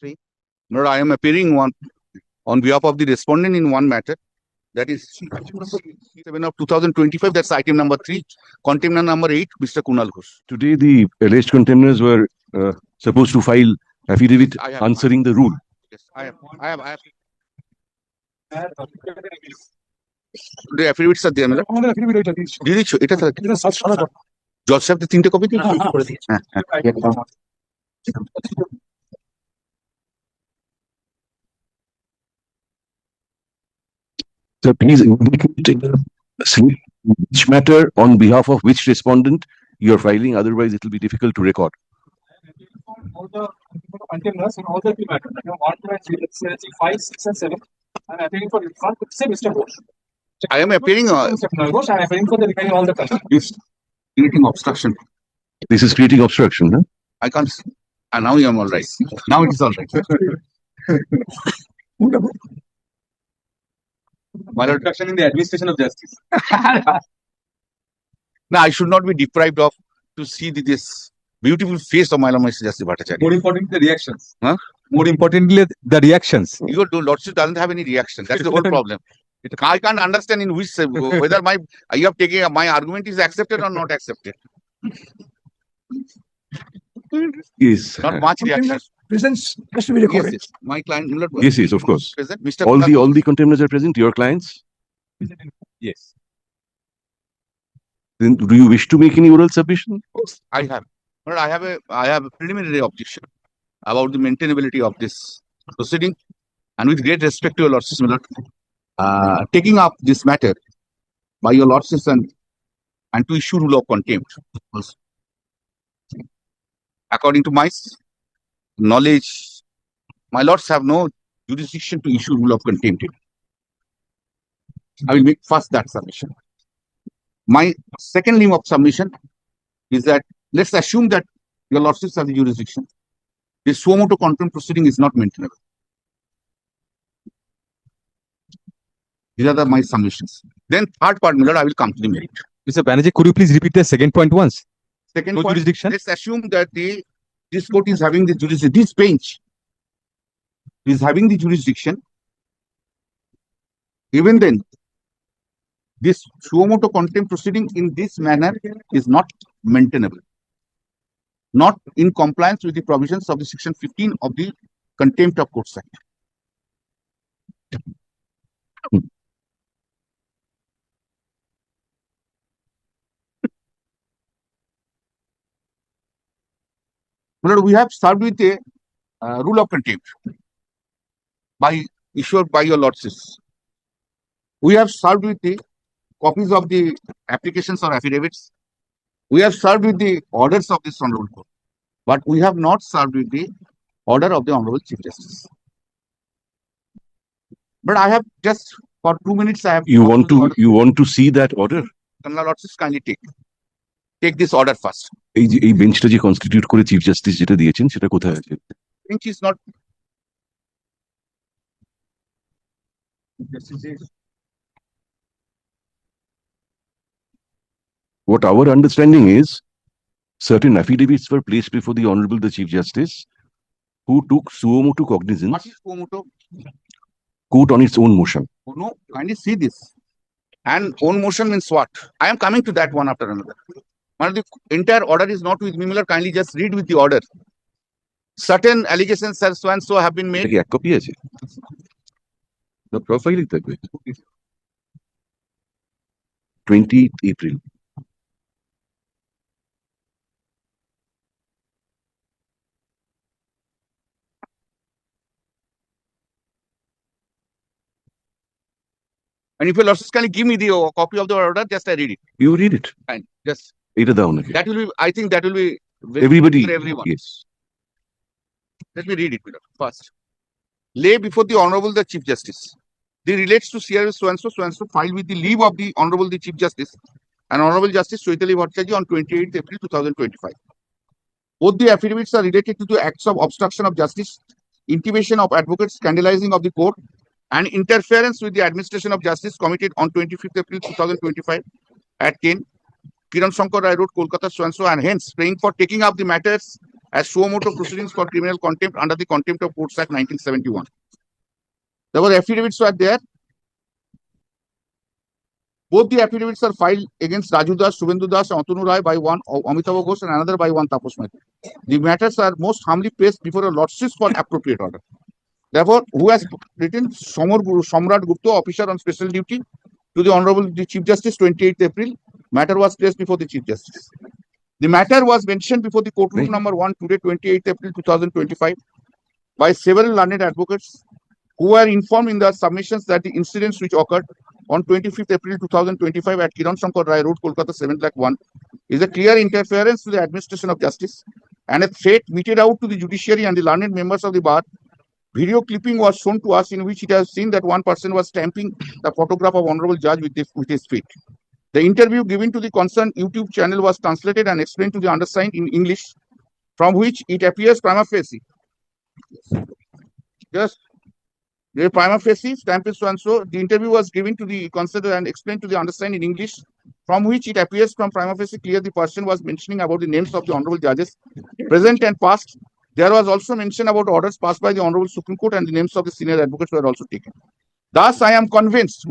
3. No, I am appearing on behalf of the respondent in one matter. That is 7 of 2025. That's item number 3. Contemner number 8, Mr. Kunal Ghosh. Today, the alleged contemners were supposed to file affidavit answering the rule. Yes, I have. The affidavits are there, Judge Sahib, the 3 copy. So please indicate which matter on behalf of which respondent you are filing. Otherwise, it will be difficult to record. All the containers in all the 3 matters. 1, 2, and 3, 5, 6, and 7. And I'm appearing for Mr. Ghosh. I am appearing. Mr. Ghosh, I'm appearing for the remaining all the containers. Creating obstruction. This is creating obstruction, huh? I can't. And now I am all right. Now it is all right. My obstruction in the administration of justice. Now I should not be deprived of to see this beautiful face of my Lord Mr. Justice Bhattacharya. More importantly, the reactions. Huh? More importantly, the reactions. Your lordship doesn't have any reaction. That's the whole problem. I can't understand in which whether you have taken my argument is accepted or not accepted. Yes. Not much reaction. Presence has to be recorded. Yes. My client will not Yes, of course. present. Mr. All the contemners are present. Your clients. Yes. Then, do you wish to make any oral submission? I have. But I have a preliminary objection about the maintainability of this proceeding, and with great respect to your lordship, my lord, taking up this matter by your lordship and to issue rule of contempt. According to my knowledge, my lords have no jurisdiction to issue rule of contempt. I will make first that submission. My second limb of submission is that let's assume that your lordships have the jurisdiction. This suo motu contempt proceeding is not maintainable. These are my submissions. Then third part, Miller, I will come to the merit. Mr. Banerjee, could you please repeat the second point once? Second No point, jurisdiction? let's assume that this court is having the jurisdiction. This bench is having the jurisdiction. Even then, this suo motu contempt proceeding in this manner is not maintainable. Not in compliance with the provisions of the section 15 of the Contempt of Courts Act. We have served with a rule of contempt issued by your lordships. We have served with the copies of the applications or affidavits. We have served with the orders of this Honorable Court, but we have not served with the order of the Honorable Chief Justice. But I have just for 2 minutes. I have. You want to see that order? Lordships, kindly take this order first. এই বেঞ্চটা যে constitute করে chief justice যেটা দিয়েছেন সেটা কোথায় আছে? Bench is not. What our understanding is, certain affidavits were placed before the Honorable the Chief Justice, who took suo motu cognizance. What is suo motu? Court on its own motion. Oh, no, kindly see this. And own motion means what? I am coming to that one after another. The entire order is not with me, Miller. Kindly just read with the order. Certain allegations as so and so have been made. এক copy আছে? The profile থাকবে 20th April. And if your lordships can give me the copy of the order, just I read it. You read it. Fine. Just এটা দাও নাকি? that will be. I think that will be Everybody. for everyone. Yes. Let me read it, Miller. First, lay before the Honorable the Chief Justice. They relates to CRS so and so filed with the leave of the Honorable the Chief Justice and Honorable Justice Choitali Bhattacharya on 28th April 2025. Both the affidavits are related to the acts of obstruction of justice, intimidation of advocates, scandalizing of the court, and interference with the administration of justice committed on 25th April 2025 at 10 Kiran Shankar Rai Road, Kolkata, so and hence praying for taking up the matters as suo motu proceedings for criminal contempt under the Contempt of Courts Act 1971. There were affidavits were there. Both the affidavits are filed against Raju Das, Subhendu Das, and Atanu Rai by one Amitabh Ghosh and another by one Tapas Mehta. The matters are most humbly placed before a lordship for appropriate order. Therefore, who has written Samrat Gupta, officer on special duty, to the Honorable Chief Justice, 28th April. Matter was placed before the Chief Justice. The matter was mentioned before the court room number 1 today, 28th April 2025, by several learned advocates who were informed in their submissions that the incidents which occurred on 25th April 2025 at Kiran Shankar Rai Road, Kolkata 7/1 is a clear interference to the administration of justice and a threat meted out to the judiciary and the learned members of the bar. Video clipping was shown to us in which it has seen that one person was stamping the photograph of Honorable Judge with his feet. The interview given to the concerned YouTube channel was translated and explained to the undersigned in English, from which it appears prima facie. Just the prima facie stamp is so and so. The interview was given to the concerned and explained to the undersigned in English, from which it appears from prima facie clear the person was mentioning about the names of the honorable judges present and past. There was also mention about orders passed by the Honorable Supreme Court and the names of the senior advocates were also taken. Thus, I am convinced,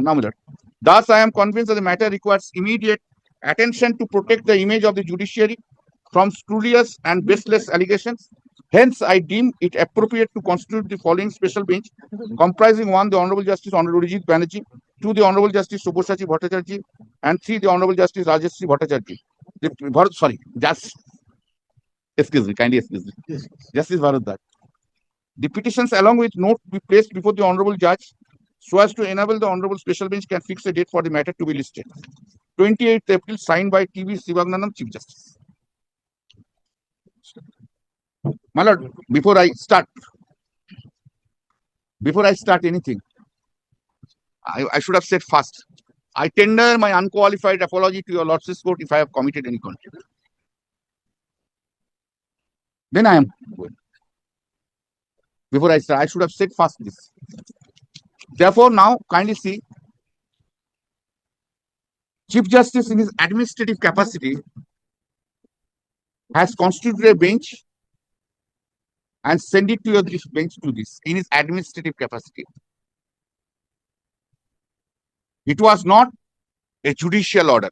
thus I am convinced that the matter requires immediate attention to protect the image of the judiciary from spurious and baseless allegations. Hence, I deem it appropriate to constitute the following special bench, comprising 1, the Honorable Justice Honorable Rijit Banerjee, 2, the Honorable Justice Subhashachi Bhattacharjee, and 3, the Honorable Justice Rajeshri Bhattacharjee. Excuse me, kindly excuse me. Justice Bharat. The petitions along with note be placed before the Honorable Judge so as to enable the Honorable Special Bench can fix a date for the matter to be listed. 28th April, signed by T.V. Sivagnanam, Chief Justice. My Lord, before I start anything, I should have said first, I tender my unqualified apology to your Lordship's Court if I have committed any contempt. Then I am going. Before I start, I should have said first this. Therefore, now kindly see, Chief Justice in his administrative capacity has constituted a bench and send it to your bench to this in his administrative capacity. It was not a judicial order.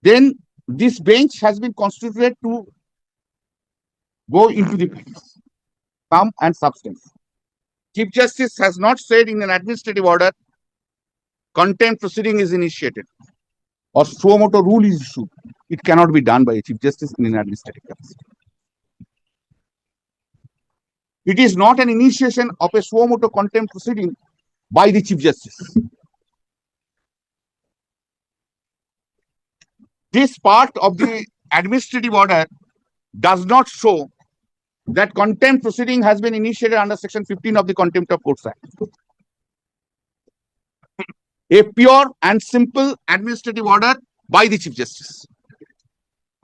Then this bench has been constituted to go into the sum and substance. Chief Justice has not said in an administrative order contempt proceeding is initiated or suo motu rule is issued. It cannot be done by a Chief Justice in an administrative capacity. It is not an initiation of a suo motu contempt proceeding by the Chief Justice. This part of the administrative order does not show that contempt proceeding has been initiated under Section 15 of the Contempt of Courts Act. A pure and simple administrative order by the Chief Justice,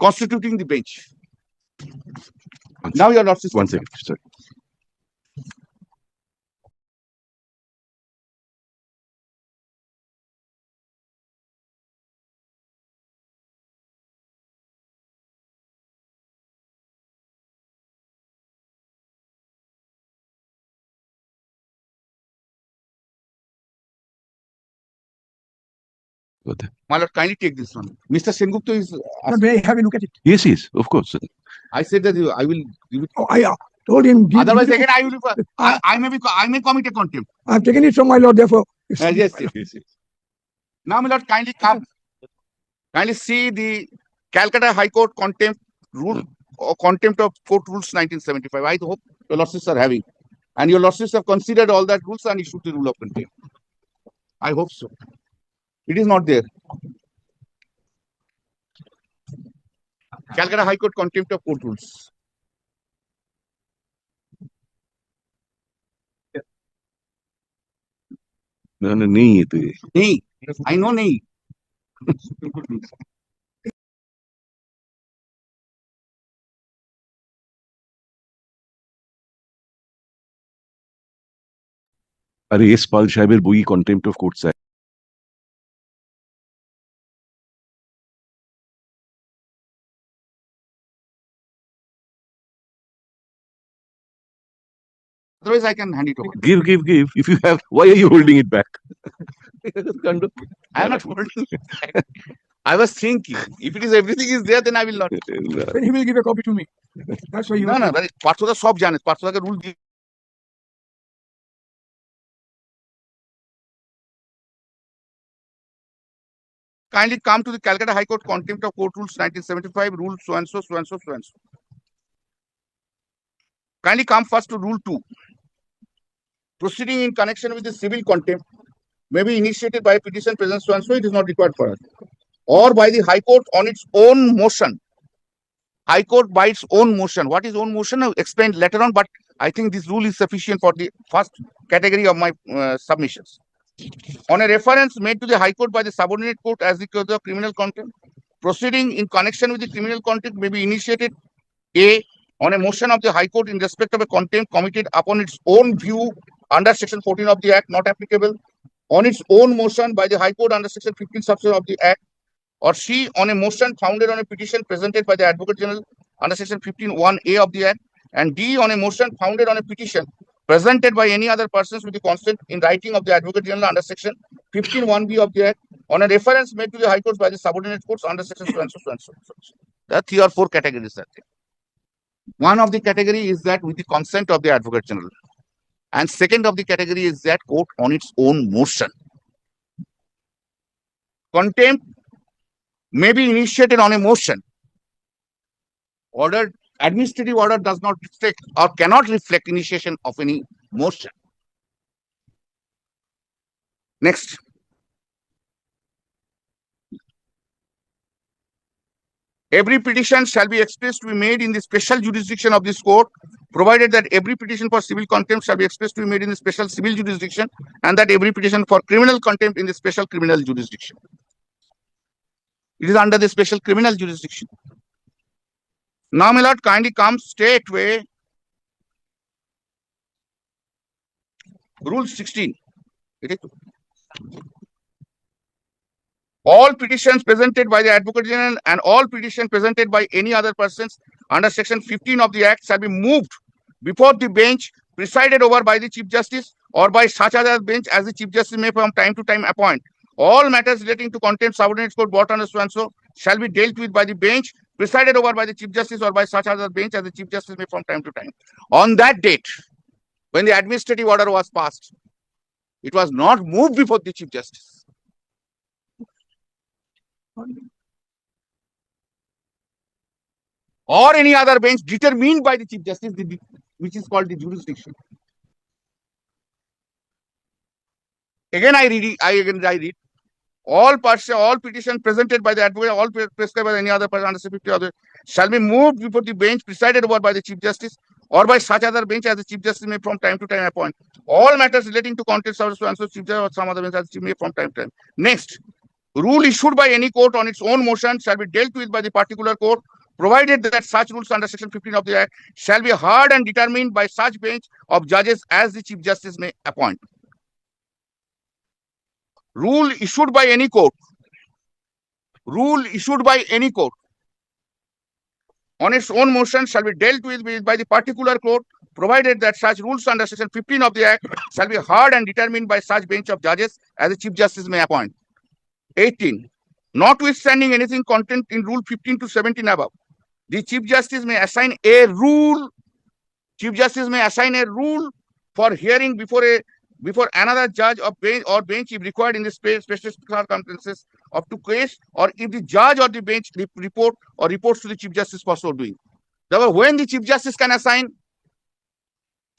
constituting the bench. Now, your Lordship. 1 second, sorry. My Lord, kindly take this one. Mr. Sengupta is. But may I have a look at it? Yes, yes, of course. I said that I will give it. Oh, I told him. Otherwise, again, I may commit a contempt. I've taken it from my lord, therefore. Yes. Now, my Lord, kindly come. Kindly see the Calcutta High Court contempt rule or contempt of court rules 1975. I hope your Lordships are having. And your Lordships have considered all that rules and issued the rule of contempt. I hope so. It is not there. Calcutta High Court contempt of court rules. No, nahi hai to ye. Nahi. I know nahi. আরে S পাল সাহেবের বই contempt of court sir. Otherwise, I can hand it over. Give. If you have, why are you holding it back? Kind of- I am not holding it back. I was thinking, if it is everything is there, then I will not. Then he will give a copy to me. That's why you No, no, পার্থদা সব জানে, পার্থদাকে rule দিয়ে kindly come to the Calcutta High Court Contempt of Court Rules 1975, Rule so and so, so and so, so and so. Kindly come first to Rule 2. Proceeding in connection with the civil contempt may be initiated by a petition present so and so, it is not required for us. Or by the High Court on its own motion. High Court by its own motion. What is own motion? I'll explain later on, but I think this rule is sufficient for the first category of my submissions. On a reference made to the High Court by the subordinate court as the cause of criminal contempt, proceeding in connection with the criminal contempt may be initiated A. On a motion of the High Court in respect of a contempt committed upon its own view under Section 14 of the Act, not applicable. On its own motion by the High Court under Section 15 subsection of the Act, or C. On a motion founded on a petition presented by the Advocate General under Section 15(1)(a) of the Act, and D. On a motion founded on a petition presented by any other persons with the consent in writing of the Advocate General under Section 15(1)(b) of the Act, on a reference made to the High Court by the subordinate courts under Section so and so, so and so. There are 3 or 4 categories that thing. One of the category is that with the consent of the Advocate General, and second of the category is that court on its own motion. Contempt may be initiated on a motion. Administrative order does not reflect or cannot reflect initiation of any motion. Next. Every petition shall be expressed to be made in the special jurisdiction of this court, provided that every petition for civil contempt shall be expressed to be made in the special civil jurisdiction, and that every petition for criminal contempt in the special criminal jurisdiction. It is under the special criminal jurisdiction. Now, my lord, kindly come straightway. Rule 16. All petitions presented by the Advocate General and all petitions presented by any other persons under Section 15 of the Act shall be moved before the bench presided over by the Chief Justice or by such other bench as the Chief Justice may from time to time appoint. All matters relating to contempt subordinate court brought under so and so shall be dealt with by the bench presided over by the Chief Justice or by such other bench as the Chief Justice may from time to time. On that date, when the administrative order was passed, it was not moved before the Chief Justice. Or any other bench determined by the Chief Justice, which is called the jurisdiction. Again, I read. All petitions presented by the advocate, all prescribed by any other person under 50 other shall be moved before the bench presided over by the Chief Justice or by such other bench as the Chief Justice may from time to time appoint. All matters relating to contempt so and so Chief Justice or some other bench as the Chief may from time to time. Next, rule issued by any court on its own motion shall be dealt with by the particular court, provided that such rules under Section 15 of the Act shall be heard and determined by such bench of judges as the Chief Justice may appoint. Rule issued by any court. Rule issued by any court on its own motion shall be dealt with by the particular court, provided that such rules under Section 15 of the Act shall be heard and determined by such bench of judges as the Chief Justice may appoint. 18. Notwithstanding anything contained in Rule 15 to 17 above, the Chief Justice may assign a rule. Chief Justice may assign a rule for hearing before another judge or bench if required in the special circumstances of to case, or if the judge or the bench reports to the Chief Justice for so doing. Therefore, when the Chief Justice can assign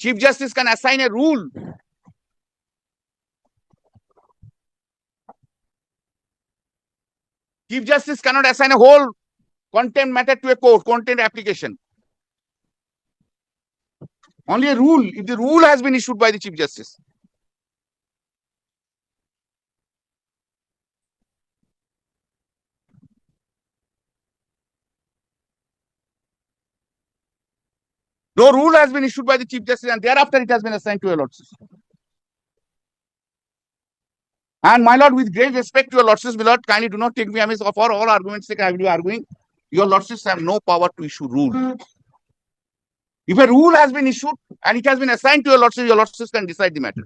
a rule. Chief Justice cannot assign a whole contempt matter to a court, contempt application. Only a rule, if the rule has been issued by the Chief Justice. No rule has been issued by the Chief Justice and thereafter it has been assigned to a lordship. And my lord, with great respect to your lordships, my lord, kindly do not take me amiss. For all arguments sake, I will be arguing. Your lordships have no power to issue rule. If a rule has been issued and it has been assigned to your lordships can decide the matter.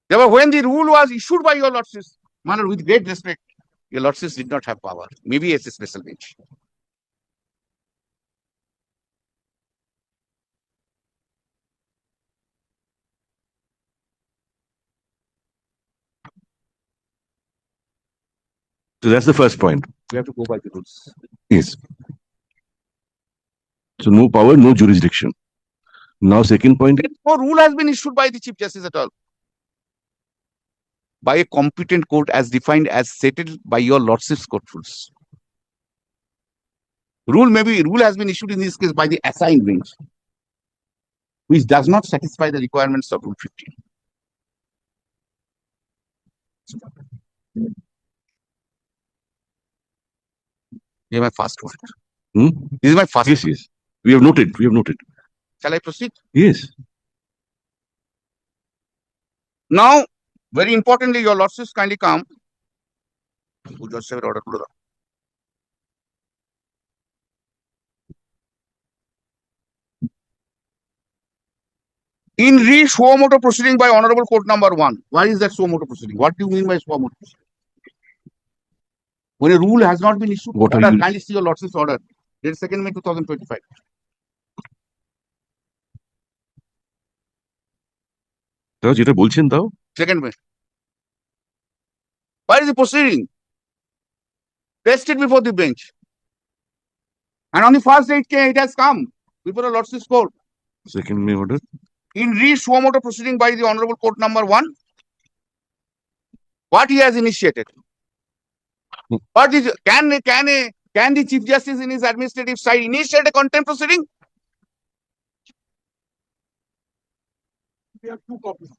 Therefore, when the rule was issued by your lordships, my lord, with great respect, your lordships did not have power. Maybe it's a special bench. So that's the first point. We have to go by the rules. Yes. So no power, no jurisdiction. Now, second point. No rule has been issued by the Chief Justice at all. By a competent court as defined as settled by your lordships court rules. Rule has been issued in this case by the assigned bench, which does not satisfy the requirements of Rule 15. This is my first one. This is my first. Yes, yes. We have noted. We have noted. Shall I proceed? Yes. Now, very importantly, your lordships kindly come. In re suo motu proceeding by Honorable Court number 1. Why is that suo motu proceeding? What do you mean by suo motu proceeding? When a rule has not been issued, What are you- kindly see your lordships order. Date 2nd May 2025. তাও যেটা বলছেন তাও 2nd May. Why is the proceeding? Tested before the bench. And on the first day it has come before the lordships court. second May order. In re suo motu proceeding by the Honorable Court number 1. What he has initiated. What is can the Chief Justice in his administrative side initiate a contempt proceeding? We have two copies.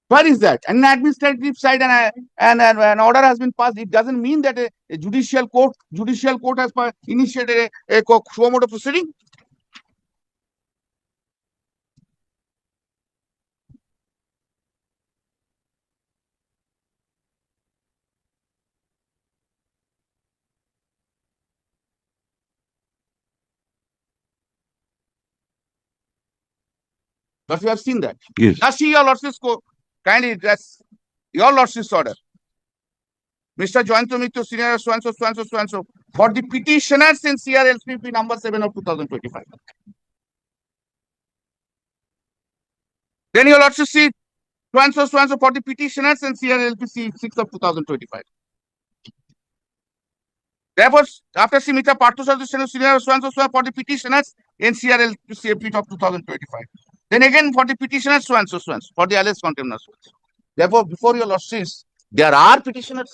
Where is that? An administrative side and an order has been passed. It doesn't mean that a judicial court has initiated a suo motu proceeding. But we have seen that. Yes. Now see your lordships kindly address your lordships order. Mr. Joyantha Mittu, senior so and so, for the petitioners in CRLPP number 7 of 2025. Then your lordship see so and so for the petitioners in CRLPC 6 of 2025. Therefore, after see Mr. Parthasarthi senior so and so for the petitioners in CRLPC of 2025. Then again for the petitioners so and so for the alleged contemners. Therefore, before your lordships, there are petitioners.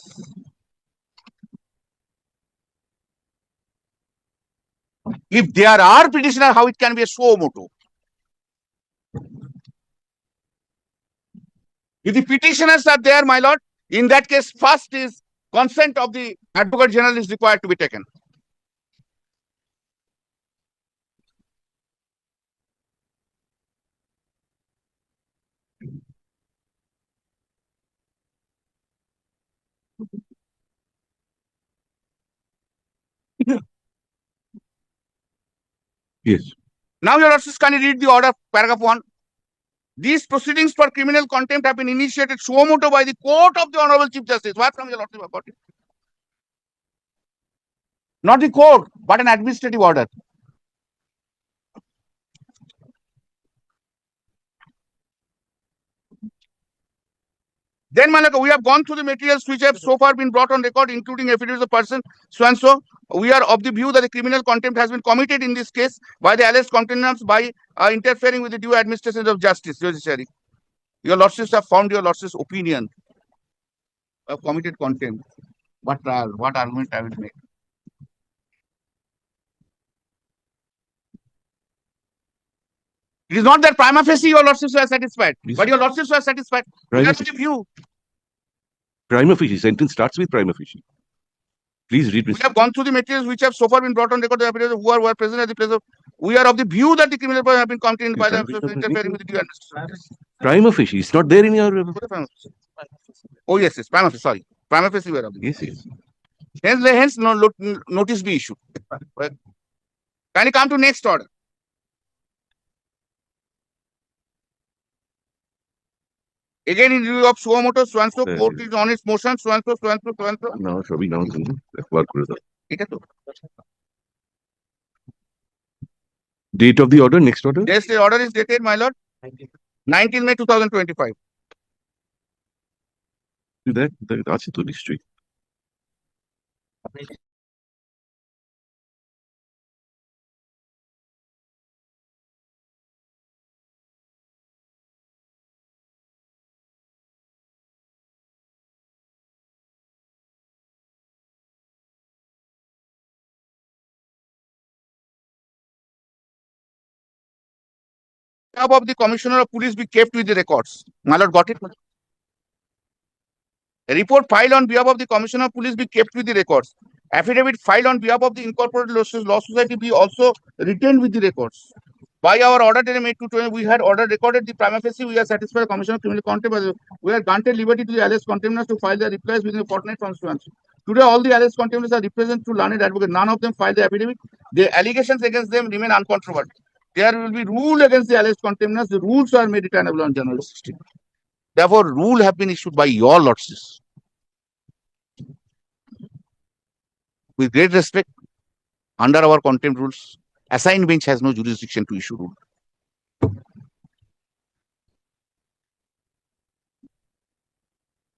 If there are petitioners, how it can be a suo motu? If the petitioners are there, my lord, in that case, first is consent of the Advocate General is required to be taken. Yes. Now, your lordships, can you read the order, paragraph 1? These proceedings for criminal contempt have been initiated suo motu by the court of the Honorable Chief Justice. What from your lordship about it? Not the court, but an administrative order. Then, Malaka, we have gone through the materials which have so far been brought on record, including affidavits of person, so and so. We are of the view that the criminal contempt has been committed in this case by the alleged contemnants by interfering with the due administration of justice, judiciary. Your lordships have found your lordships' opinion of committed contempt. What argument I will make? It is not that prima facie your lordships were satisfied, Yes. but your lordships were satisfied. Right. That's the view. Prima facie. Sentence starts with prima facie. Please read. We have gone through the materials which have so far been brought on record. The evidence who are present at the place of. We are of the view that the criminal process have been committed by the interfering with the due administration. Prima facie. It's not there in your. Oh yes, yes. Prima facie. Sorry, prima facie. We are of the. Yes, yes. Hence, notice be issued. Can you come to next order? Again, in review of Suomoto, so court is on its motion, so and so. Now, shall we now work with that? এটা তো Date of the order, next order? Yes, the order is dated, my lord, 19 May 2025. That আছে তো নিশ্চয়ই। Job of the Commissioner of Police be kept with the records. My lord, got it? A report filed on behalf of the Commissioner of Police be kept with the records. Affidavit filed on behalf of the Incorporated Law Society be also retained with the records. By our order dated May 2020, we had order recorded the prima facie. We are satisfied the Commissioner of Criminal Contempt. We are granted liberty to the alleged contemnants to file their replies within a fortnight from suit. Today, all the alleged contemnants are represented to learned advocate. None of them filed the affidavit. The allegations against them remain uncontroverted. There will be rule against the alleged contemnants. The rules are made retainable on January 16. Therefore, rule have been issued by your lordships. With great respect, under our contempt rules, assigned bench has no jurisdiction to issue rule.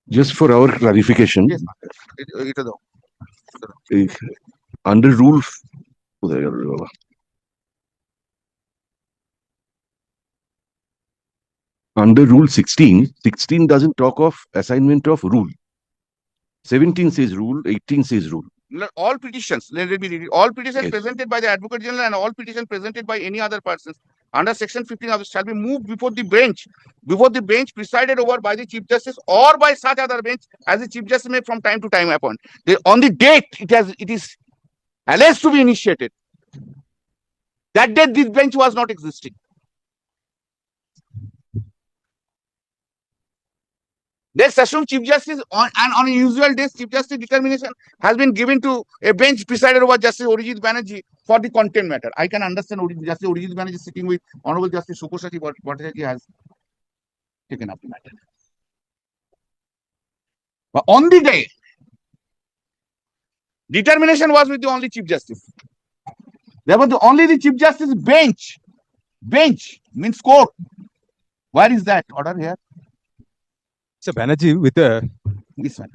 Just for our clarification, Yes, এটা দাও। under rule, কোথায় গেল রে বাবা? Under rule 16 doesn't talk of assignment of rule. 17 says rule, 18 says rule. All petitions, let me read it. All petitions Yes. presented by the Advocate General and all petitions presented by any other persons under section 15 of this shall be moved before the bench presided over by the Chief Justice or by such other bench as the Chief Justice may from time to time appoint. On the date it is alleged to be initiated, that date this bench was not existing. Let's assume Chief Justice on usual days, Chief Justice determination has been given to a bench presided over Justice Orijit Banerjee for the content matter. I can understand Justice Orijit Banerjee sitting with Honorable Justice Sukoshati Bhattacharya has taken up the matter. But on the day, determination was with the only Chief Justice. Therefore, only the Chief Justice bench means court. Where is that order here? So Banerjee, This one.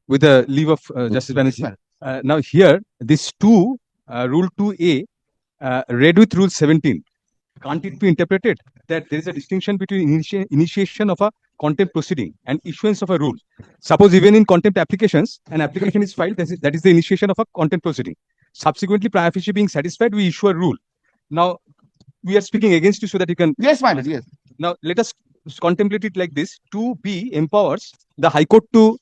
with the leave of Justice Banerjee. Now here, this Rule 2A, read with Rule 17, can't it be interpreted that there is a distinction between initiation of a contempt proceeding and issuance of a rule? Suppose even in contempt applications, an application is filed, that is the initiation of a contempt proceeding. Subsequently, prima facie being satisfied, we issue a rule. Now, we are speaking against you so that you can... Yes, my lord, yes. Now, let us contemplate it like this. 2B empowers the High Court to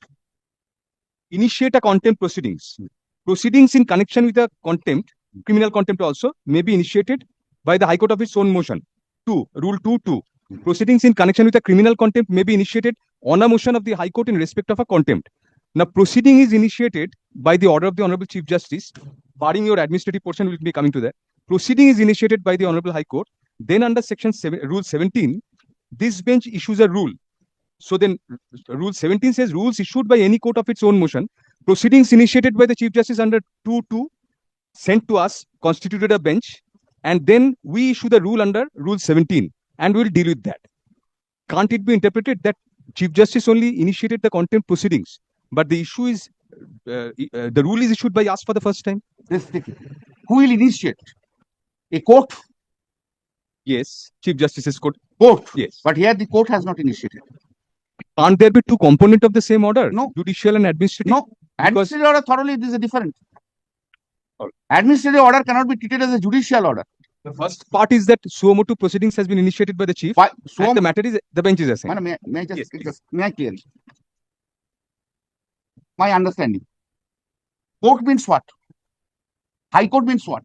initiate a contempt proceedings. Proceedings in connection with a contempt, criminal contempt also, may be initiated by the High Court of its own motion. 2. Rule 2.2. Proceedings in connection with a criminal contempt may be initiated on a motion of the High Court in respect of a contempt. Now, proceeding is initiated by the order of the Honorable Chief Justice, barring your administrative portion, will be coming to that. Proceeding is initiated by the Honorable High Court. Then under section 7, Rule 17, this bench issues a rule. So then Rule 17 says rules issued by any court of its own motion, proceedings initiated by the Chief Justice under 2.2 sent to us, constituted a bench, and then we issue the rule under Rule 17 and we'll deal with that. Can't it be interpreted that Chief Justice only initiated the contempt proceedings, but the issue is, the rule is issued by us for the first time? Who will initiate? A court? Yes, Chief Justice's court. Court. Yes. But here the court has not initiated. Can't there be two components of the same order? No. Judicial and administrative? No. Administrative order thoroughly this is different. Administrative order cannot be treated as a judicial order. The first part is that suo motu proceedings has been initiated by the chief. And the matter is the bench is assigned. May I just Yes, please. may I clear? my understanding. Court means what? High Court means what?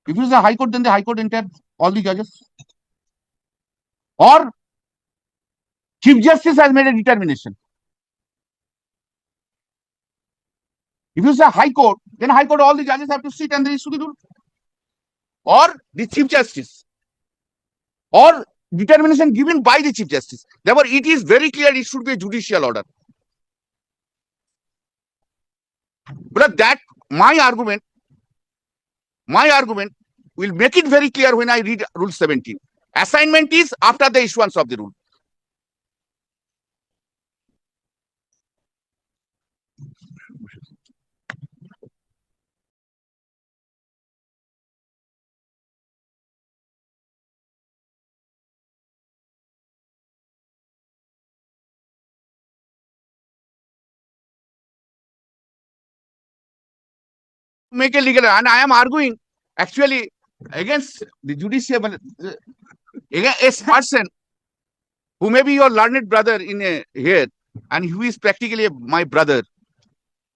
If you say High Court, then the High Court enters all the judges. Or Chief Justice has made a determination. If you say High Court, then High Court, all the judges have to sit and they issue the rule. Or the Chief Justice. Or determination given by the Chief Justice. Therefore, it is very clear it should be a judicial order. But that, my argument will make it very clear when I read Rule 17. Assignment is after the issuance of the rule. Make a legal, and I am arguing actually against the judicial, against a person who may be your learned brother in here, and who is practically my brother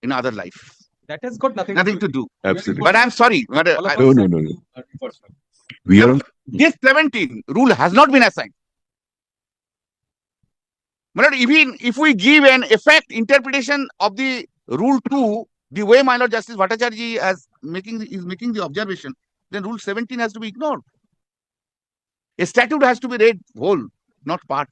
in other life. That has got nothing To do. Absolutely. But I'm sorry. But All of No, no, no, no. We are on. this 17 rule has not been assigned. But even if we give an effect interpretation of the Rule 2, the way my Lord Justice Bhattacharya is making the observation, then Rule 17 has to be ignored. A statute has to be read whole, not part.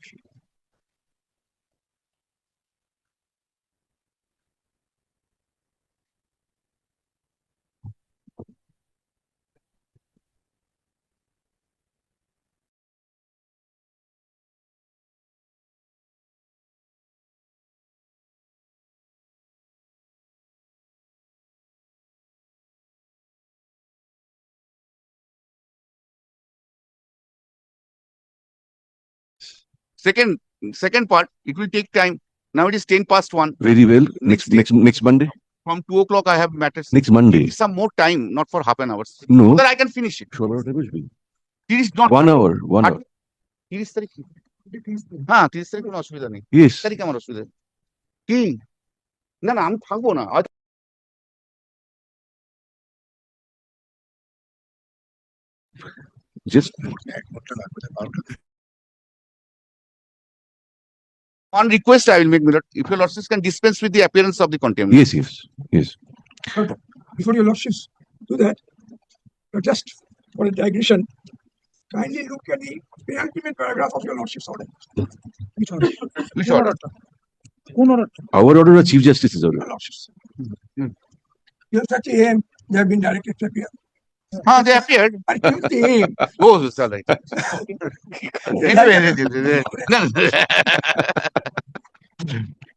Second part, it will take time. Now it is 10 past 1. Very well. Next Next Monday. From 2 o'clock, I have matters. Next Monday. Some more time, not for half an hour. So No. that I can finish it. It is not 1 hour. 1 hour. 30 তারিখ হ্যাঁ 30 তারিখ কোনো অসুবিধা নেই Yes. তারিখ আমার অসুবিধা কি না না আমি থাকবো না Just on request I will make, if your lordships can dispense with the appearance of the contempt. yes, yes, yes. Before your lordships do that, just for a digression, kindly look at the penultimate paragraph of your lordship's order. Which order? Which order? Our order or Chief Justice's order? Your lordships. 12:30 a.m. They have been directed to appear. They appeared. At 12:30 a.m. Oh, it's all right. Anyway,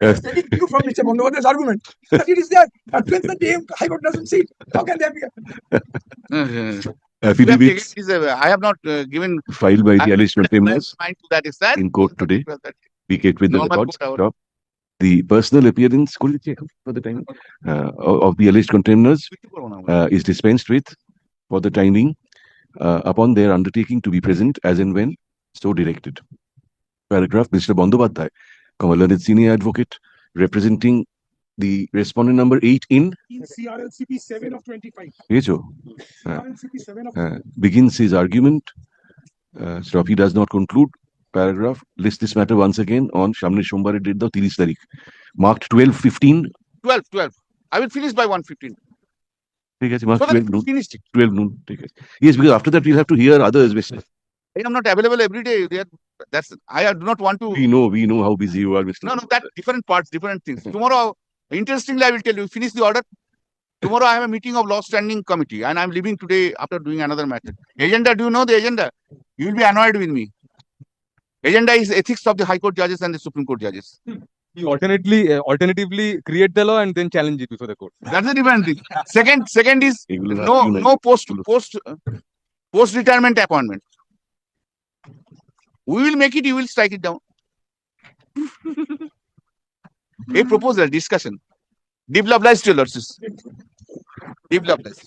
Taking you from Mr. Bandyopadhyay's argument that it is there at 12:30 a.m. High Court doesn't see it. How can they appear? Affidavits I have not given filed by the alleged contemners mind to that extent. in court today. We get with the Normal records. court hour. Stop. The personal appearance, could you check for the time, of the alleged contemners is dispensed with for the time being upon their undertaking to be present as and when so directed. Paragraph, Mr. Bandyopadhyay, learned senior advocate representing the respondent number 8 in CRLCP 7 of 25. Yecho, CRLCP 7 of begins his argument. So if he does not conclude, paragraph, list this matter once again on Shamne Shombare date the 30 tarikh. Marked 12:15. 12. I will finish by 1:15. Take it, marked So that 12 we noon. finished it. 12 noon. Take it. Yes, because after that we'll have to hear others. I am not available every day. I do not want to. We know how busy you are, Mr. No, that different parts, different things. Tomorrow, interestingly, I will tell you, finish the order. Tomorrow, I have a meeting of law standing committee, and I'm leaving today after doing another matter. Agenda, do you know the agenda? You will be annoyed with me. Agenda is ethics of the High Court judges and the Supreme Court judges. You alternatively create the law and then challenge it before the court. That's a different thing. Second is no post retirement appointment. We will make it. You will strike it down. A proposal discussion. Deep love lies to your lordships. Deep love lies.